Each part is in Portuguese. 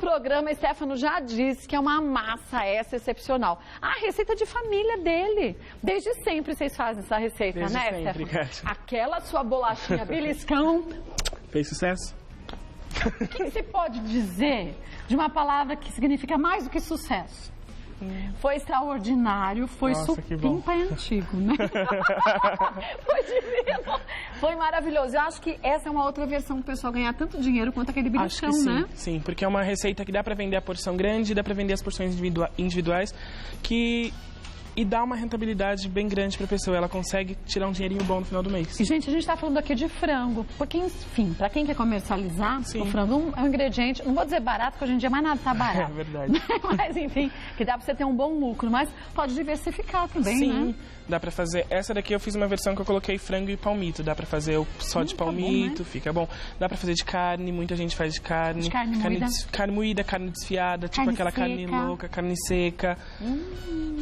programa, Stefano já disse que é uma massa essa excepcional. A receita de família dele. Desde sempre vocês fazem essa receita, Desde né, sempre, Stefano? Kátia. Aquela sua bolachinha beliscão. Fez sucesso? O que você pode dizer de uma palavra que significa mais do que sucesso? Foi extraordinário, foi supimpa e antigo, né? Foi divino, foi maravilhoso. Eu acho que essa é uma outra versão do pessoal ganhar tanto dinheiro quanto aquele beliscão, né? Sim, porque é uma receita que dá pra vender a porção grande, dá pra vender as porções individuais, e dá uma rentabilidade bem grande pra pessoa. Ela consegue tirar um dinheirinho bom no final do mês. E, gente, a gente tá falando aqui de frango, porque, enfim, pra quem quer comercializar, o frango é um ingrediente, não vou dizer barato, porque hoje em dia mais nada tá barato. É verdade. Mas, enfim, que dá pra você ter um bom lucro, mas pode diversificar também, né? Sim, dá pra fazer. Essa daqui eu fiz uma versão que eu coloquei frango e palmito. Dá pra fazer só de palmito, bom, né? fica bom. Dá pra fazer de carne, muita gente faz de carne. De carne moída? Carne moída, carne desfiada, tipo Carne aquela seca. carne louca, carne seca.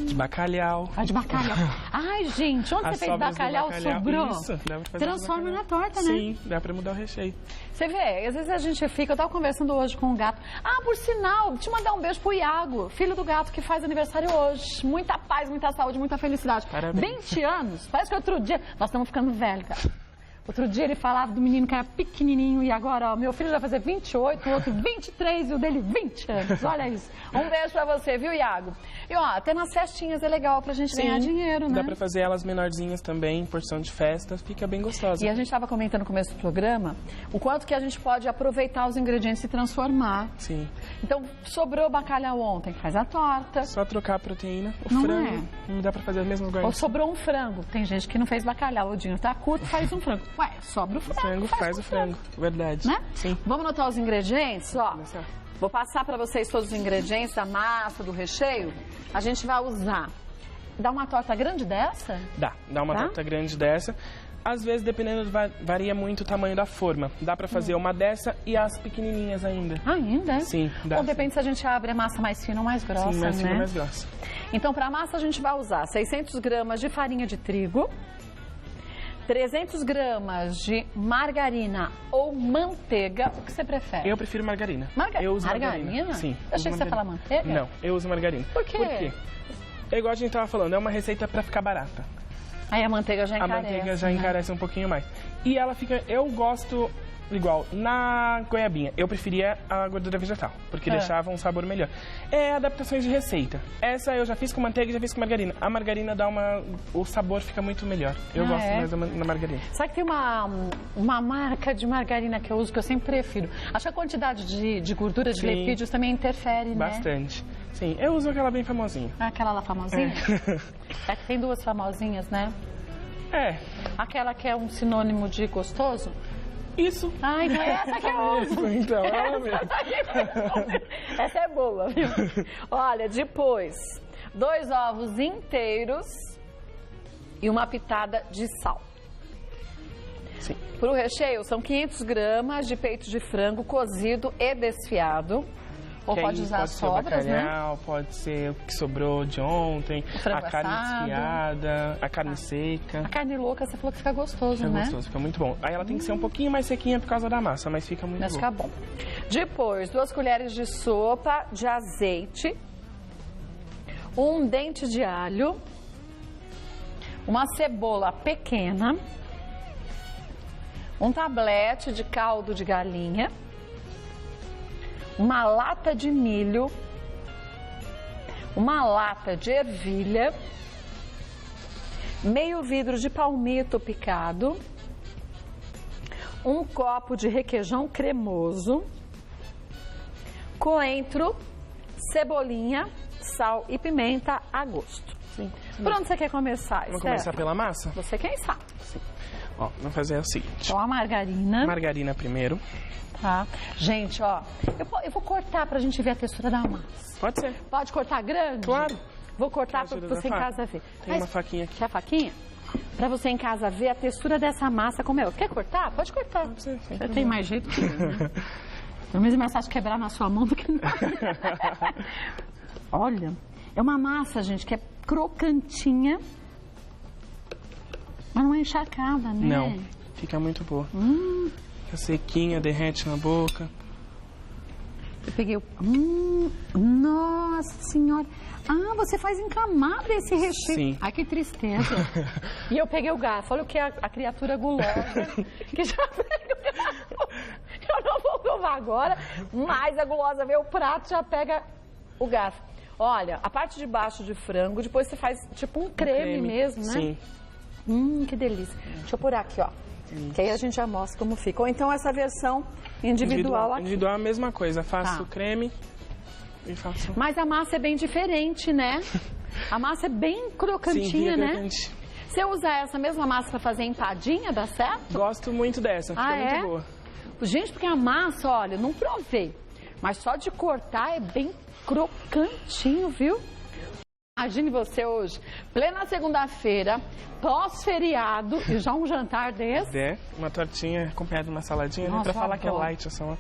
De bacalhau. Ah, de bacalhau. Ai, gente, onde As você fez sobras do bacalhau sobrou? Isso, dá pra fazer Transforma na torta, né? Sim, dá pra mudar o recheio. Você vê, às vezes a gente fica, eu tava conversando hoje com um gato. Ah, por sinal, te mandar um beijo pro Iago, filho do gato que faz aniversário hoje. Muita paz, muita saúde, muita felicidade. Parabéns. 20 anos, parece que outro dia, nós estamos ficando velhos, cara. Outro dia ele falava do menino que era pequenininho e agora, ó, meu filho já vai fazer 28, o outro 23 e o dele 20 anos. Olha isso. Um beijo pra você, viu, Iago? E ó, até nas festinhas é legal pra gente ganhar dinheiro, né? Dá pra fazer elas menorzinhas também, porção de festa, fica bem gostosa. E a gente estava comentando no começo do programa o quanto que a gente pode aproveitar os ingredientes e transformar. Sim. Então, sobrou bacalhau ontem, faz a torta. Só trocar a proteína, o Não frango, não dá pra fazer as mesmas Ou guarnições. sobrou um frango. Tem gente que não fez bacalhau, o dinheiro tá curto, faz um frango. Ué, sobra o frango. Faz o frango, verdade. Né? Sim. Vamos anotar os ingredientes, ó. Começar. Vou passar para vocês todos os ingredientes da massa, do recheio. A gente vai usar. Dá uma torta grande dessa? Dá uma torta grande dessa. Às vezes, dependendo, varia muito o tamanho da forma. Dá pra fazer uma dessa e as pequenininhas ainda. Ainda? Sim, dá. Ou depende se a gente abre a massa mais fina ou mais grossa, Sim, mais né? fina, mais grossa. Então, para a massa, a gente vai usar 600 gramas de farinha de trigo, 300 gramas de margarina ou manteiga. O que você prefere? Eu prefiro margarina. Eu uso margarina? Sim. Eu achei que você ia falar manteiga. Não, eu uso margarina. Por quê? É igual a gente tava falando, é uma receita pra ficar barata. Aí a manteiga já encarece. A manteiga já encarece um pouquinho mais. E ela fica... Eu gosto... Igual, na goiabinha, eu preferia a gordura vegetal, porque deixava um sabor melhor. É adaptações de receita. Essa eu já fiz com manteiga e já fiz com margarina. A margarina dá uma... O sabor fica muito melhor. Eu gosto mais da margarina. Sabe que tem uma marca de margarina que eu uso que eu sempre prefiro? Acho que a quantidade de gordura, de lipídios também interfere, né? Bastante. Sim, eu uso aquela bem famosinha. Aquela lá famosinha? É que tem duas famosinhas, né? É. Aquela que é um sinônimo de gostoso? Isso. Ah, então é essa que eu uso. Então, ela mesmo. Essa é boa, viu? Olha, depois, 2 ovos inteiros e uma pitada de sal. Sim. Para o recheio, são 500 gramas de peito de frango cozido e desfiado. Ou que pode usar pode sobras, ser o bacalhau, pode ser o que sobrou de ontem, a carne desfiada, a carne seca. A carne louca, você falou que fica gostoso, fica né? Fica gostoso, fica muito bom. Aí ela tem que ser um pouquinho mais sequinha por causa da massa, mas fica muito bom. Fica bom. Depois, 2 colheres de sopa de azeite, 1 dente de alho, uma cebola pequena, um tablete de caldo de galinha, uma lata de milho, uma lata de ervilha, meio vidro de palmito picado, 1 copo de requeijão cremoso, coentro, cebolinha, sal e pimenta a gosto. Sim. Por onde você quer começar, Vamos começar pela massa? Você quem sabe. Sim. Ó, vamos fazer o seguinte. Então a margarina. Margarina primeiro. Tá. Gente, ó, eu vou cortar pra gente ver a textura da massa. Pode ser. Pode cortar grande? Claro. Vou cortar pra você em casa ver. Tem uma faquinha aqui. Quer a faquinha? Pra você em casa ver a textura dessa massa como é. Quer cortar? Pode cortar. Você tem mais jeito que eu, né? Pelo menos é mais fácil quebrar na sua mão do que na Olha, é uma massa, gente, que é crocantinha, mas não é encharcada, né? Não, fica muito boa. Fica sequinha, derrete na boca. Eu peguei o... nossa senhora. Ah, você faz em camada esse recheio. Sim. Ai, que tristeza. E eu peguei o garfo. Olha o que é a criatura gulosa. Que já pega o garfo. Eu não vou provar agora, mas a gulosa vê o prato, já pega o garfo. Olha, a parte de baixo de frango, depois você faz tipo um creme mesmo, né? Sim. Que delícia. Deixa eu pôr aqui, ó. Que aí a gente já mostra como fica. Ou então essa versão individual aqui. Individual é a mesma coisa. Faço o creme e faço... Mas a massa é bem diferente, né? A massa é bem crocantinha, né? Crocante. Você usa essa mesma massa para fazer empadinha, dá certo? Gosto muito dessa, fica muito boa. Gente, porque a massa, olha, não provei. Mas só de cortar é bem crocantinho, viu? Imagine você hoje, plena segunda-feira, pós-feriado, e já um jantar desse. Uma tortinha acompanhada de uma saladinha, né? Pra falar que é light a salada.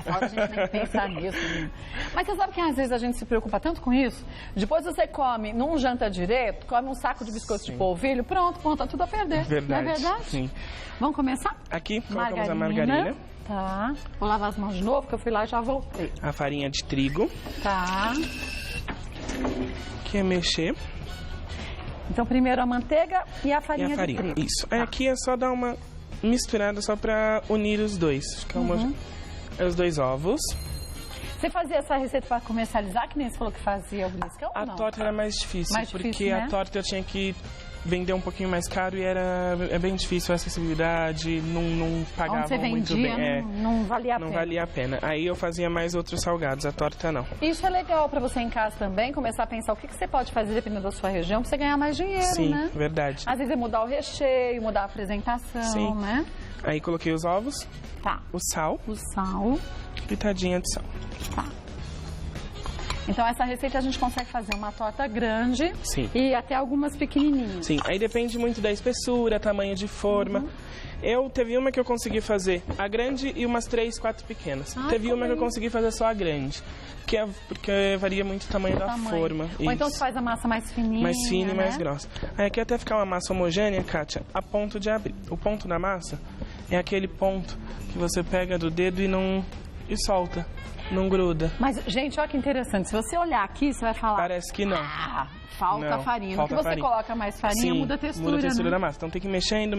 Fala, a gente nem pensar nisso. Né? Mas você sabe que às vezes a gente se preocupa tanto com isso? Depois você come, não janta direito, come um saco de biscoito de polvilho, pronto, tá tudo a perder. Verdade. Não é verdade? Sim. Vamos começar? Aqui, colocamos a margarina. Tá. Vou lavar as mãos de novo, que eu fui lá e já voltei. A farinha de trigo. Tá. Aqui é mexer. Então, primeiro a manteiga e a farinha de trigo. Isso. Tá. Aqui é só dar uma misturada só pra unir os dois. Os dois ovos. Você fazia essa receita para comercializar, que nem você falou que fazia o beliscão? A torta era mais difícil, porque né? a torta eu tinha que vender um pouquinho mais caro e é bem difícil a acessibilidade, não pagava você muito vendia, bem. Não valia a pena. Não valia a pena. Aí eu fazia mais outros salgados, a torta não. Isso é legal para você em casa também, começar a pensar o que você pode fazer dependendo da sua região para você ganhar mais dinheiro, né? Sim, verdade. Às vezes é mudar o recheio, mudar a apresentação, né? Aí coloquei os ovos, o sal. Pitadinha de sal. Tá. Então, essa receita a gente consegue fazer uma torta grande e até algumas pequenininhas. Sim, aí depende muito da espessura, tamanho de forma. Teve uma que eu consegui fazer a grande e umas 3, 4 pequenas. Teve uma que eu consegui fazer só a grande, porque varia muito o tamanho da forma. Ou então você faz a massa mais fininha, mais fina e mais grossa. Aí aqui até ficar uma massa homogênea, Kátia, a ponto de abrir. O ponto da massa é aquele ponto que você pega do dedo e solta. Não gruda. Mas, gente, olha que interessante. Se você olhar aqui, você vai falar... Parece que não. Falta farinha. No que você coloca mais farinha, muda a textura, muda a textura da massa. Então tem que ir mexendo,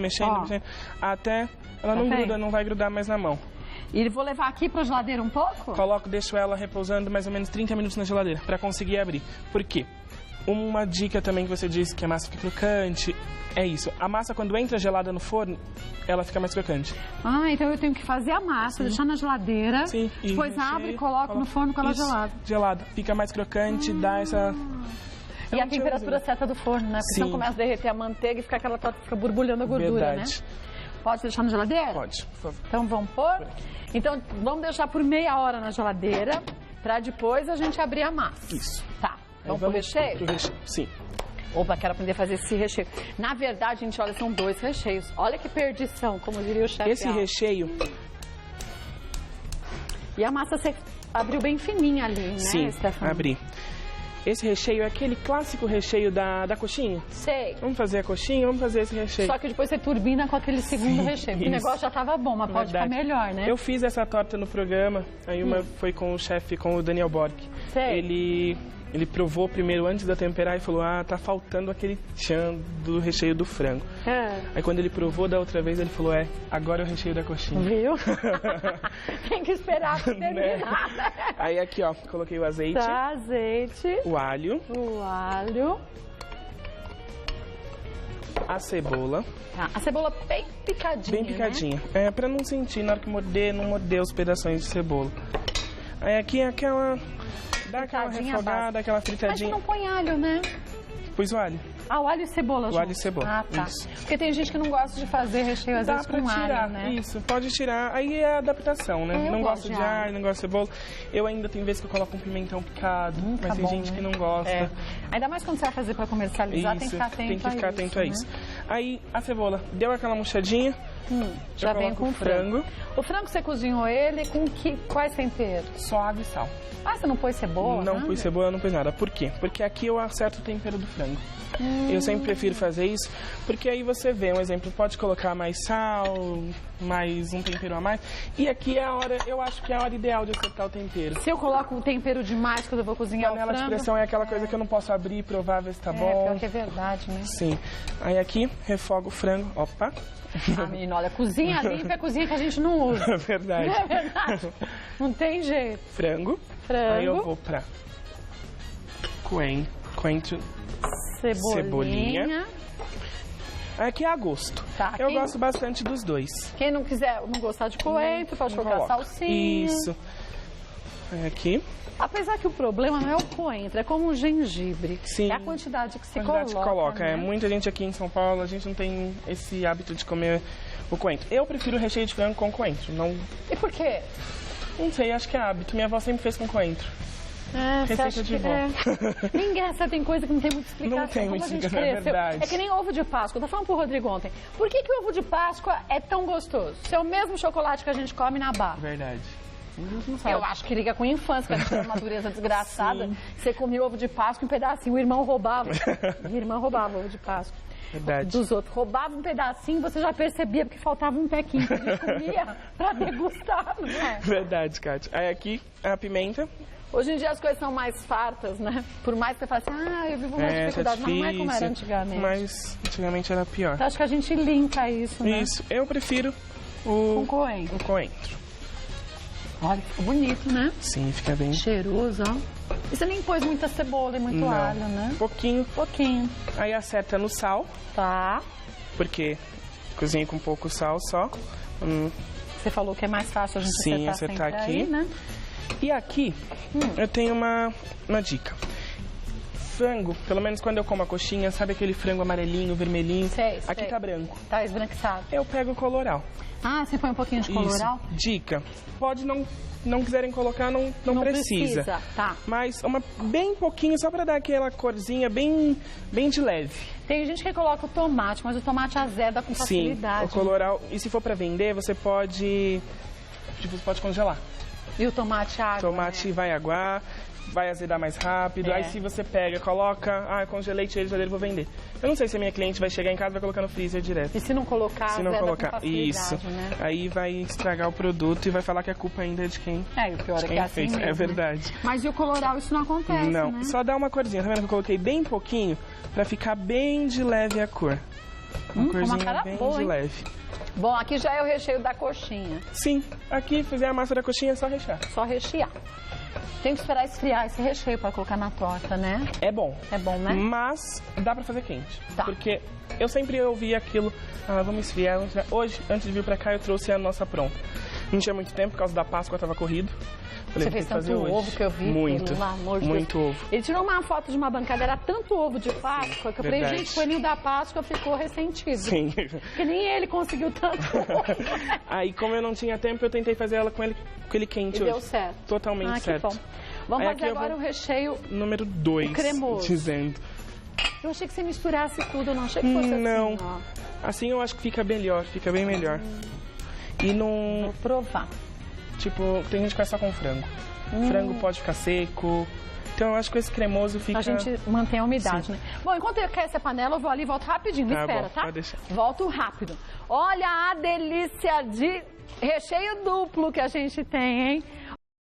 até ela não gruda, não vai grudar mais na mão. E vou levar aqui pra geladeira um pouco? Deixo ela repousando mais ou menos 30 minutos na geladeira, pra conseguir abrir. Por quê? Uma dica também que você disse que a massa fica crocante, é isso. A massa, quando entra gelada no forno, ela fica mais crocante. Então eu tenho que fazer a massa, deixar na geladeira, depois abre e coloco no forno com ela gelada. Gelada. Fica mais crocante, dá essa... E a temperatura certa do forno, né? Porque senão começa a derreter a manteiga e fica aquela torta que fica borbulhando a gordura, né? Pode deixar na geladeira? Pode, por favor. Então vamos pôr? Então vamos deixar por meia hora na geladeira, pra depois a gente abrir a massa. Isso. Tá. Vamos pro recheio? Pro recheio, sim. Opa, quero aprender a fazer esse recheio. Na verdade, gente, olha, são 2 recheios. Olha que perdição, como diria o chefe. Esse recheio... E a massa você abriu bem fininha ali, né, Sim, Stefano? abri. Esse recheio é aquele clássico recheio da coxinha. Sei. Vamos fazer a coxinha, vamos fazer esse recheio. Só que depois você turbina com aquele segundo recheio. Porque o negócio já estava bom, mas pode ficar melhor, né? Eu fiz essa torta no programa, aí uma foi com o chefe, com o Daniel Borg. Sei. Ele provou primeiro antes da temperar e falou, tá faltando aquele tchan do recheio do frango. Aí quando ele provou da outra vez, ele falou, agora é o recheio da coxinha. Viu? Tem que esperar pra terminar. Aí aqui, ó, coloquei o azeite. Tá, azeite. O alho. A cebola. Tá, a cebola bem picadinha, Bem picadinha. Né? Pra não sentir, na hora que morder, não morder os pedaços de cebola. Aí aqui é aquela... Dá aquela refogada, aquela fritadinha. Mas você não põe alho, né? Pus o alho. O alho e cebola, O alho e cebola. Ah, tá. Isso. Porque tem gente que não gosta de fazer recheio, às vezes, com tirar, alho, né? Isso, pode tirar. Aí é a adaptação, né? Não gosto de alho, não gosto de cebola. Eu ainda tenho vezes que eu coloco um pimentão picado, mas tem gente que não gosta. Ainda mais quando você vai fazer para comercializar, tem que ficar atento a isso. Tem que ficar atento a isso. Aí a cebola deu aquela murchadinha. Já vem com o frango. O frango você cozinhou ele com quais temperos? Só água e sal. Você não pôs cebola? Não pus cebola, não pus nada. Por quê? Porque aqui eu acerto o tempero do frango. Eu sempre prefiro fazer isso, porque aí você vê, um exemplo, pode colocar mais sal, mais um tempero a mais. E aqui é a hora, eu acho que é a hora ideal de acertar o tempero. Se eu coloco o tempero demais quando eu vou cozinhar o frango... Panela de pressão é aquela coisa que eu não posso abrir e provar, ver se tá bom. Pior que é verdade, né? Sim. Aí aqui, refogo o frango. Opa! Ah, menina, olha, cozinha limpa é cozinha que a gente não usa. É verdade. Não é verdade? Não tem jeito. Frango. Aí eu vou pra coentro, cebolinha. Aqui é a gosto. Tá, eu gosto bastante dos dois. Quem não quiser, não gostar de coentro, pode colocar salsinha. Isso. Aí aqui. Apesar que o problema não é o coentro, é como o gengibre. Sim. É a quantidade que se coloca. Né? Muita gente aqui em São Paulo, a gente não tem esse hábito de comer o coentro. Eu prefiro recheio de frango com coentro. Não... E por quê? Não sei, acho que é hábito. Minha avó sempre fez com coentro. Receita de vó. Ninguém sabe, tem coisa que não tem muita explicação. Não tem muita explicação, é verdade. É que nem ovo de Páscoa. Eu tô falando pro Rodrigo ontem. Por que o ovo de Páscoa é tão gostoso? Se é o mesmo chocolate que a gente come na barra. Verdade. Eu acho que liga com a infância, que a gente tem uma dureza desgraçada. Você comia ovo de Páscoa em pedacinho, o irmão roubava. Minha irmã roubava ovo de Páscoa. Verdade. Dos outros. Roubava um pedacinho, você já percebia porque faltava um pequinho que a gente comia pra degustar, né? Verdade, Kátia. Aí aqui a pimenta. Hoje em dia as coisas são mais fartas, né? Por mais que você fale assim, eu vivo uma dificuldade, mas não é como era antigamente. Mas antigamente era pior. Então, acho que a gente linka isso, né? Isso, eu prefiro o coentro. Olha, ficou bonito, né? Sim, fica bem. Cheiroso, ó. E você nem pôs muita cebola e muito alho, né? Pouquinho. Aí acerta no sal. Tá. Porque cozinha com pouco sal só. Você falou que é mais fácil a gente acertar aqui, aí, né? E aqui eu tenho uma dica. Frango, pelo menos quando eu como a coxinha, sabe aquele frango amarelinho, vermelhinho? Sei. Aqui tá branco. Tá esbranquiçado. Eu pego o coloral. Ah, você põe um pouquinho de coloral? Isso. Dica. Pode não quiserem colocar, não precisa. Tá. Mas bem pouquinho, só pra dar aquela corzinha bem de leve. Tem gente que coloca o tomate, mas o tomate azeda com facilidade. Sim, o coloral. E se for pra vender, você pode congelar. E o tomate água? O tomate vai aguar, vai azedar mais rápido. Aí se você pega, coloca, congelei, tirei de geladeira, vou vender. Eu não sei se a minha cliente vai chegar em casa e vai colocar no freezer direto. E se não colocar, isso. Né? Aí vai estragar o produto e vai falar que a culpa ainda é de quem o pior é que é assim mesmo, é verdade. Né? Mas e o coloral, isso não acontece, Não, só dá uma corzinha. Tá vendo que eu coloquei bem pouquinho pra ficar bem de leve a cor. Uma corzinha bem de leve. Bom, aqui já é o recheio da coxinha. Sim, aqui fizer a massa da coxinha é só rechear. Só rechear. Tem que esperar esfriar esse recheio para colocar na torta, né? É bom. É bom, né? Mas dá para fazer quente. Tá. Porque eu sempre ouvi aquilo, vamos esfriar. Hoje, antes de vir para cá, eu trouxe a nossa pronta. Não tinha muito tempo, por causa da Páscoa, estava corrido. Você fez tanto ovo que eu vi. Muito, pelo amor de muito Deus. ovo. Ele tirou uma foto de uma bancada, era tanto ovo de Páscoa, que eu falei, gente, o coelhinho da Páscoa ficou ressentido. Sim. Porque nem ele conseguiu tanto ovo. Aí, como eu não tinha tempo, eu tentei fazer ela com ele quente hoje. Deu certo. Totalmente certo. Que bom. Vamos fazer agora o recheio número 2, cremoso. Dizendo. Eu achei que você misturasse tudo, eu não achei que fosse assim. Não, assim eu acho que fica melhor, fica bem melhor. E não... Vou provar. Tipo, tem gente que faz só com frango. Frango pode ficar seco. Então eu acho que esse cremoso fica... A gente mantém a umidade, né? Bom, enquanto eu quero essa panela, eu vou ali e volto rapidinho. Me espera, tá? Pode deixar. Volto rápido. Olha a delícia de recheio duplo que a gente tem, hein?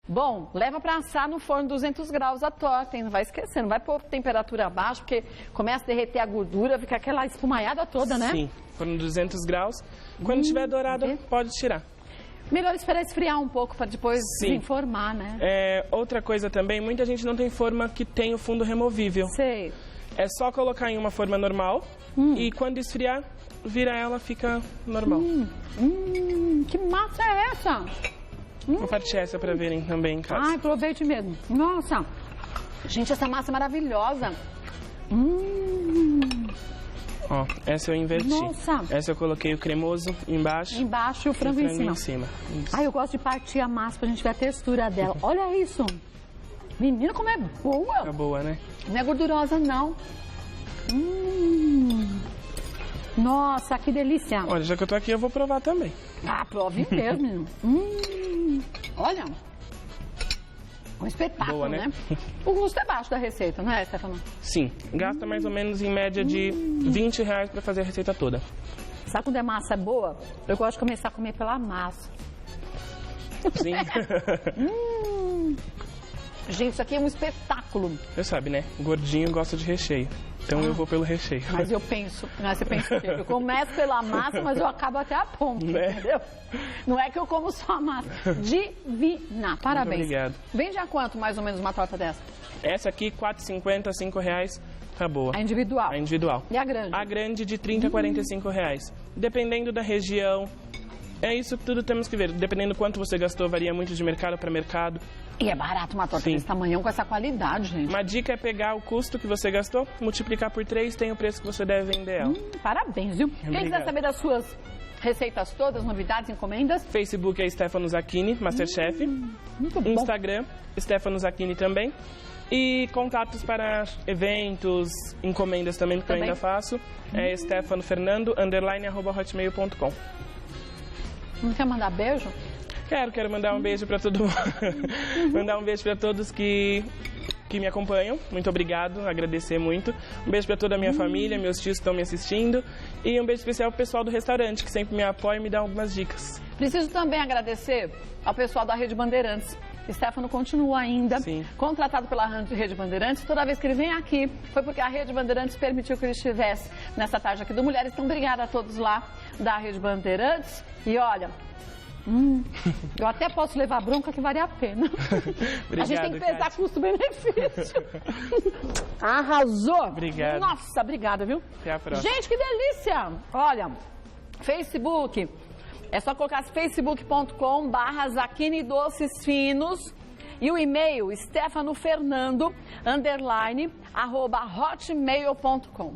Bom, leva para assar no forno 200 graus a torta, hein? Não vai esquecer, não vai pôr temperatura abaixo, porque começa a derreter a gordura, fica aquela espumaiada toda, né? Sim, forno 200 graus. Quando estiver dourada, pode tirar. Melhor esperar esfriar um pouco para depois desenformar, né? Outra coisa também, muita gente não tem forma que tem o fundo removível. Sei. É só colocar em uma forma normal e quando esfriar, vira ela, fica normal. Que massa é essa? Vou partir essa para verem também em casa. Aproveite mesmo. Nossa! Gente, essa massa é maravilhosa. Ó, essa eu inverti. Nossa! Essa eu coloquei o cremoso embaixo. Embaixo e o frango em cima. Eu gosto de partir a massa pra gente ver a textura dela. Olha isso! Menina, como é boa! É boa, né? Não é gordurosa, não. Nossa, que delícia! Olha, já que eu tô aqui, eu vou provar também. Prove mesmo. Olha! Um espetáculo, boa, né? O custo é baixo da receita, não é, Stefano? Sim, gasta mais ou menos em média de R$20 para fazer a receita toda. Sabe quando a massa é boa? Eu gosto de começar a comer pela massa. Sim. Gente, isso aqui é um espetáculo. Você sabe, né? Gordinho gosta de recheio. Então eu vou pelo recheio. Mas eu penso, você pensa o quê? Eu começo pela massa, mas eu acabo até a ponta, né? Entendeu? Não é que eu como só a massa. Divina. Parabéns. Muito obrigado. Vende a quanto, mais ou menos, uma torta dessa? Essa aqui, R$4,50, R$5, tá boa. A individual? A individual. E a grande? A grande de R$30 a R$45. Dependendo da região. É isso que tudo temos que ver. Dependendo do quanto você gastou, varia muito de mercado para mercado. E é barato uma torta desse tamanhão com essa qualidade, gente. Uma dica é pegar o custo que você gastou, multiplicar por 3, tem o preço que você deve vender ela. Parabéns, viu? Obrigado. Quem quiser saber das suas receitas todas, novidades, encomendas? Facebook é Stefano Zacchini, Masterchef. Muito bom. Instagram, Stefano Zacchini também. E contatos para eventos, encomendas também, porque eu ainda faço. É stefanofernando_hotmail.com. Não quer mandar beijo? Quero mandar um beijo para todo mundo. Mandar um beijo para todos que me acompanham. Muito obrigado, agradecer muito. Um beijo para toda a minha família, meus tios que estão me assistindo. E um beijo especial para o pessoal do restaurante, que sempre me apoia e me dá algumas dicas. Preciso também agradecer ao pessoal da Rede Bandeirantes. Stefano continua ainda contratado pela Rede Bandeirantes. Toda vez que ele vem aqui, foi porque a Rede Bandeirantes permitiu que ele estivesse nessa tarde aqui do Mulheres. Então, obrigada a todos lá da Rede Bandeirantes. E olha, eu até posso levar bronca que vale a pena. Obrigado, a gente tem que pesar custo-benefício. Arrasou! Obrigado. Nossa, obrigada, viu? Até a próxima. Gente, que delícia! Olha, Facebook... É só colocar facebook.com/Zacchini Doces Finos e o e-mail stefanofernando_hotmail.com.